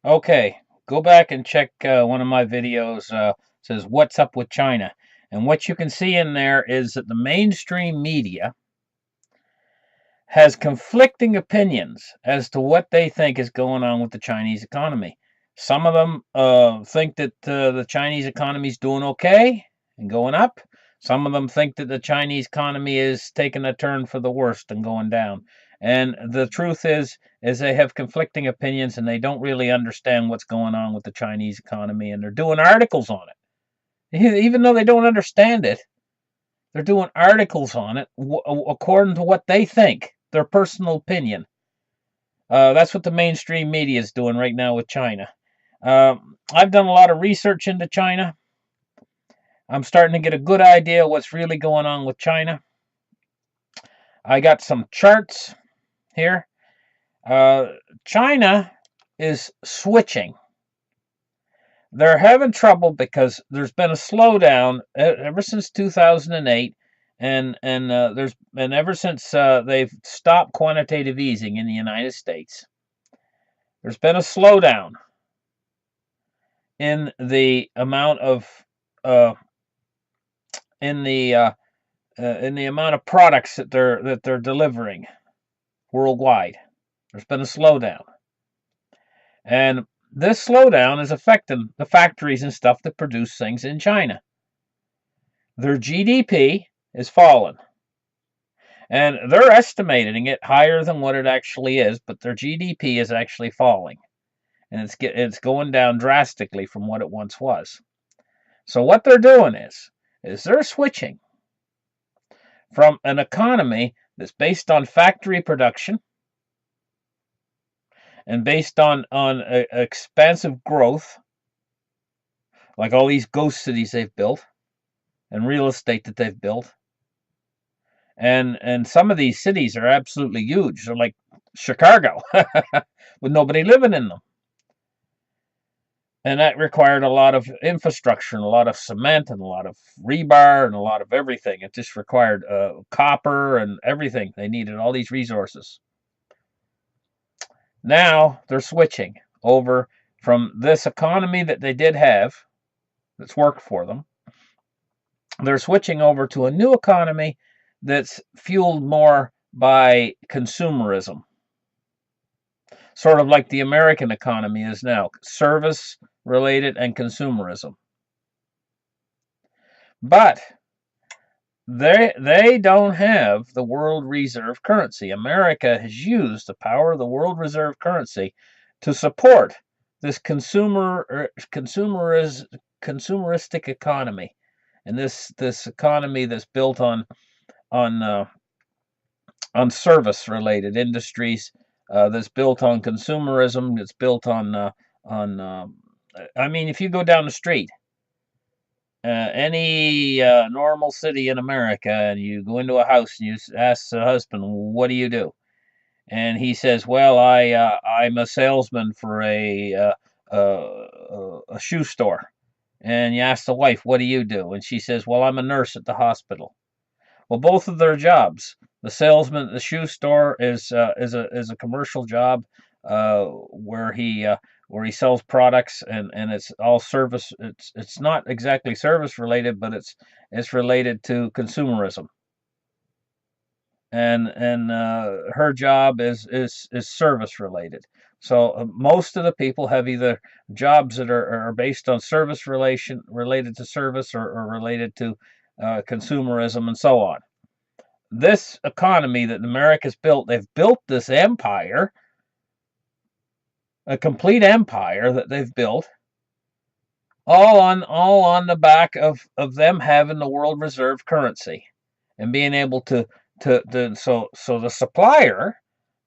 Okay, go back and check one of my videos. Says "What's up with China?" And what you can see in there is that the mainstream media has conflicting opinions as to what they think is going on with the Chinese economy. Some of them think that the Chinese economy is doing okay and going up. Some of them think that the Chinese economy is taking a turn for the worst and going down. And the truth is they have conflicting opinions and they don't really understand what's going on with the Chinese economy. And they're doing articles on it, even though they don't understand it. They're doing articles on it according to what they think, their personal opinion. That's what the mainstream media is doing right now with China. I've done a lot of research into China. I'm starting to get a good idea of what's really going on with China. I got some charts here. Uh, China is switching. They're having trouble because there's been a slowdown ever since 2008, and ever since they've stopped quantitative easing in the United States. There's been a slowdown in the amount of uh, in the amount of products that they're delivering worldwide. There's been a slowdown, and this slowdown is affecting the factories and stuff that produce things in China. Their GDP is falling, and they're estimating it higher than what it actually is, but their GDP is actually falling, and it's going down drastically from what it once was. So what they're doing is they're switching from an economy that's based on factory production and based on expansive growth, like all these ghost cities they've built and real estate that they've built. And some of these cities are absolutely huge. They're like Chicago with nobody living in them. And that required a lot of infrastructure and a lot of cement and a lot of rebar and a lot of everything. It just required copper and everything. They needed all these resources. Now they're switching over from this economy that they did have that's worked for them. They're switching over to a new economy that's fueled more by consumerism, sort of like the American economy is now, service related and consumerism. But they don't have the world reserve currency. America has used the power of the world reserve currency to support this consumeristic economy, and this economy that's built on uh, on service related industries, that's built on consumerism, that's built on I mean, if you go down the street, any normal city in America, and you go into a house and you ask the husband, "What do you do?" And he says, "Well, I'm a salesman for a shoe store." And you ask the wife, "What do you do?" And she says, "Well, I'm a nurse at the hospital." Well, both of their jobs. The salesman at the shoe store is a commercial job, where he sells products, and it's all service. It's not exactly service related, but it's related to consumerism. And her job is service related. So most of the people have either jobs that are based on service relation related to service, or related to consumerism and so on. This economy that America's built, they've built this empire, a complete empire that they've built, all on the back of them having the world reserve currency and being able so the supplier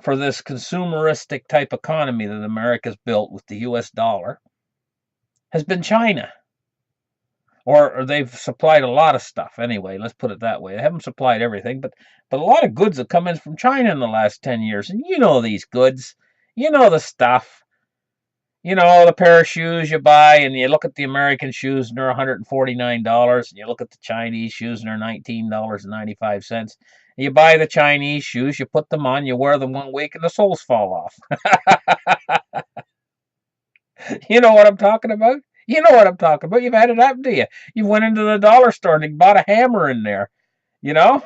for this consumeristic type economy that America's built with the US dollar has been China. Or they've supplied a lot of stuff anyway. Let's put it that way. They haven't supplied everything, but a lot of goods have come in from China in the last 10 years, and you know these goods, you know the stuff. You know the pair of shoes you buy, and you look at the American shoes, and they're $149, and you look at the Chinese shoes, and they're $19.95. You buy the Chinese shoes, you put them on, you wear them one week, and the soles fall off. You know what I'm talking about? You know what I'm talking about. You've had it happen to you. You went into the dollar store and you bought a hammer in there, you know?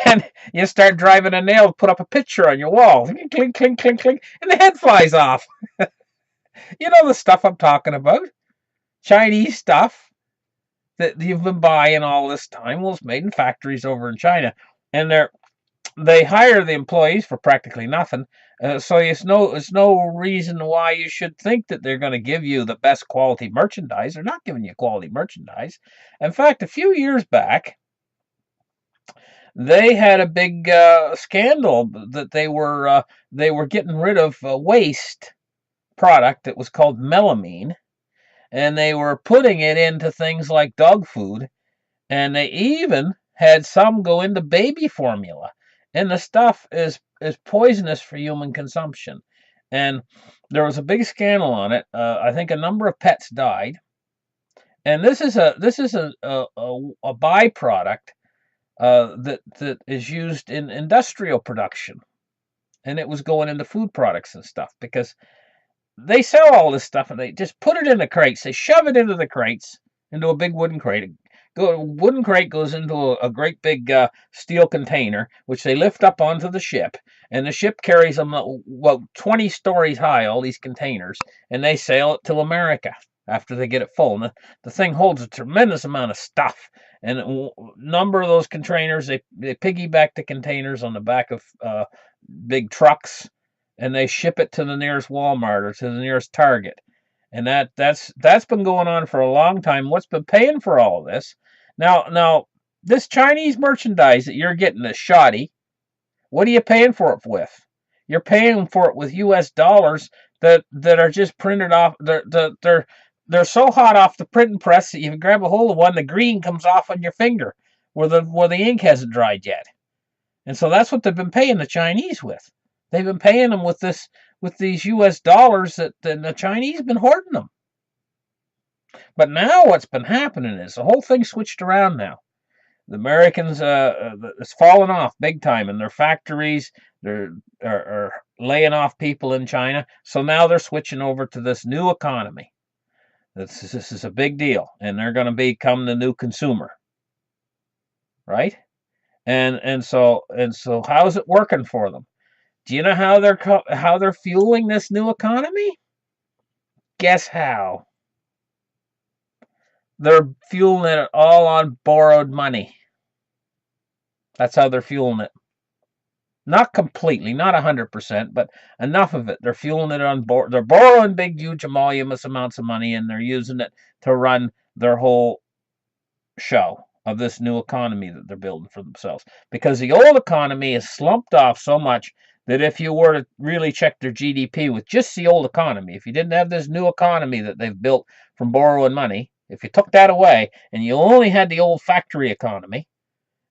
And you start driving a nail, put up a picture on your wall. Clink, clink, clink, clink, clink, and the head flies off. You know the stuff I'm talking about. Chinese stuff that you've been buying all this time. Well, it's made in factories over in China. And they hire the employees for practically nothing. So it's no reason why you should think that they're going to give you the best quality merchandise. They're not giving you quality merchandise. In fact, a few years back, they had a big scandal that they were getting rid of waste product that was called melamine, and they were putting it into things like dog food, and they even had some go into baby formula, and the stuff is poisonous for human consumption. And there was a big scandal on it. I think a number of pets died, and this is a byproduct that is used in industrial production, and it was going into food products and stuff because they sell all this stuff and they just put it in the crates. They shove it into the crates, into a big wooden crate. Wooden crate goes into a great big steel container, which they lift up onto the ship, and the ship carries them 20 stories high, all these containers, and they sail it to America after they get it full. And the thing holds a tremendous amount of stuff. And a number of those containers, they piggyback the containers on the back of big trucks, and they ship it to the nearest Walmart or to the nearest Target. And that's been going on for a long time. What's been paying for all of this? Now this Chinese merchandise that you're getting is shoddy. What are you paying for it with? You're paying for it with U.S. dollars that are just printed off. They're so hot off the printing press that you can grab a hold of one, the green comes off on your finger where the ink hasn't dried yet. And so that's what they've been paying the Chinese with. They've been paying them with these U.S. dollars that the Chinese have been hoarding them. But now what's been happening is the whole thing switched around now. The Americans it's fallen off big time in their factories. They're are laying off people in China. So now they're switching over to this new economy. This is a big deal, and they're going to become the new consumer, right? And so how's it working for them? Do you know how they're fueling this new economy? Guess how? They're fueling it all on borrowed money. That's how they're fueling it. Not completely, not 100%, but enough of it. They're fueling it on board. They're borrowing big, huge, emolumous amounts of money, and they're using it to run their whole show of this new economy that they're building for themselves. Because the old economy has slumped off so much that if you were to really check their GDP with just the old economy, if you didn't have this new economy that they've built from borrowing money, if you took that away and you only had the old factory economy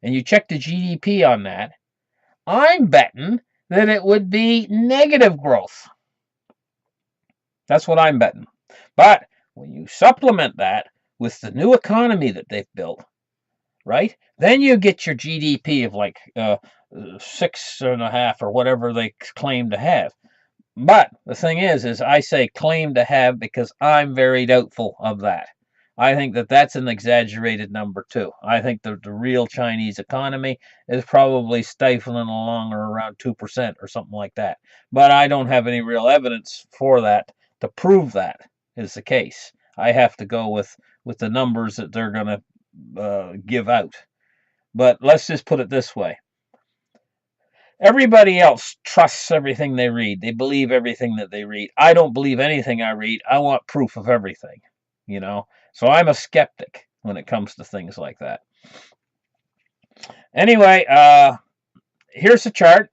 and you checked the GDP on that, I'm betting that it would be negative growth. That's what I'm betting. But when you supplement that with the new economy that they've built, right? Then you get your GDP of like 6.5 or whatever they claim to have. But the thing is I say claim to have because I'm very doubtful of that. I think that that's an exaggerated number too. I think the real Chinese economy is probably stifling along or around 2% or something like that. But I don't have any real evidence for that to prove that is the case. I have to go with the numbers that they're going to give out. But let's just put it this way. Everybody else trusts everything they read. They believe everything that they read. I don't believe anything I read. I want proof of everything, you know. So I'm a skeptic when it comes to things like that. Anyway, here's the chart.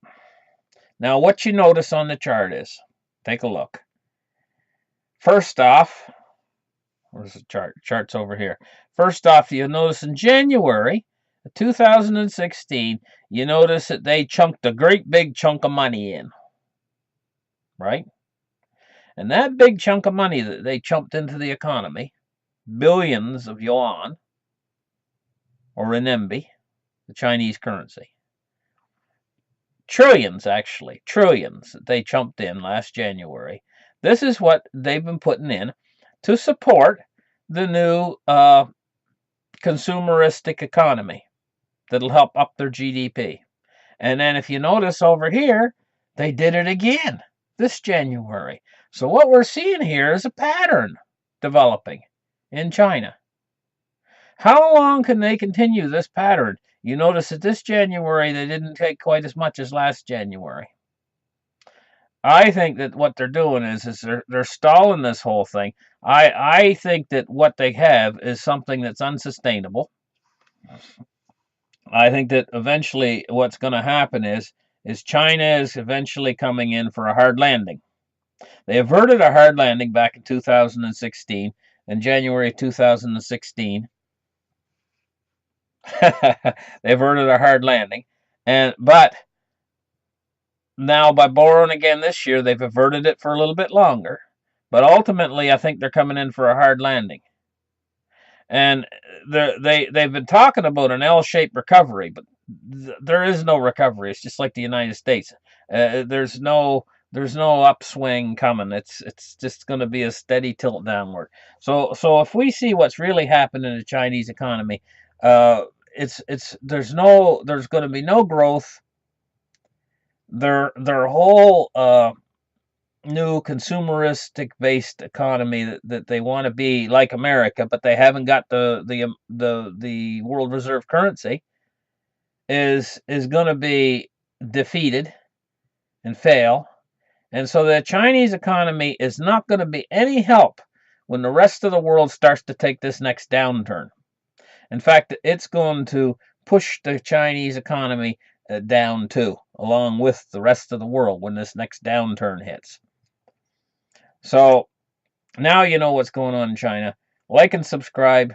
Now, what you notice on the chart is, take a look. First off, where's the chart? The chart's over here. First off, you'll notice in January 2016, you notice that they chunked a great big chunk of money in, right? And that big chunk of money that they chunked into the economy, billions of yuan, or renminbi, the Chinese currency. Trillions, actually, trillions that they chunked in last January. This is what they've been putting in to support the new consumeristic economy that'll help up their GDP. And then if you notice over here, they did it again this January. So what we're seeing here is a pattern developing in China. How long can they continue this pattern? You notice that this January they didn't take quite as much as last January. I think that what they're doing is they're stalling this whole thing. I think that what they have is something that's unsustainable. I think that eventually what's going to happen is China is eventually coming in for a hard landing. They averted a hard landing back in 2016, in January 2016. They averted a hard landing, but now by borrowing again this year, they've averted it for a little bit longer. But ultimately, I think they're coming in for a hard landing. And they've been talking about an L-shaped recovery, but there is no recovery. It's just like the United States. There's no upswing coming. It's just going to be a steady tilt downward. So if we see what's really happened in the Chinese economy, there's going to be no growth. Their whole new consumeristic based economy that they want to be like America, but they haven't got the world reserve currency, is going to be defeated and fail. And so the Chinese economy is not going to be any help when the rest of the world starts to take this next downturn. In fact, it's going to push the Chinese economy down too, along with the rest of the world when this next downturn hits. So now you know what's going on in China. Like and subscribe.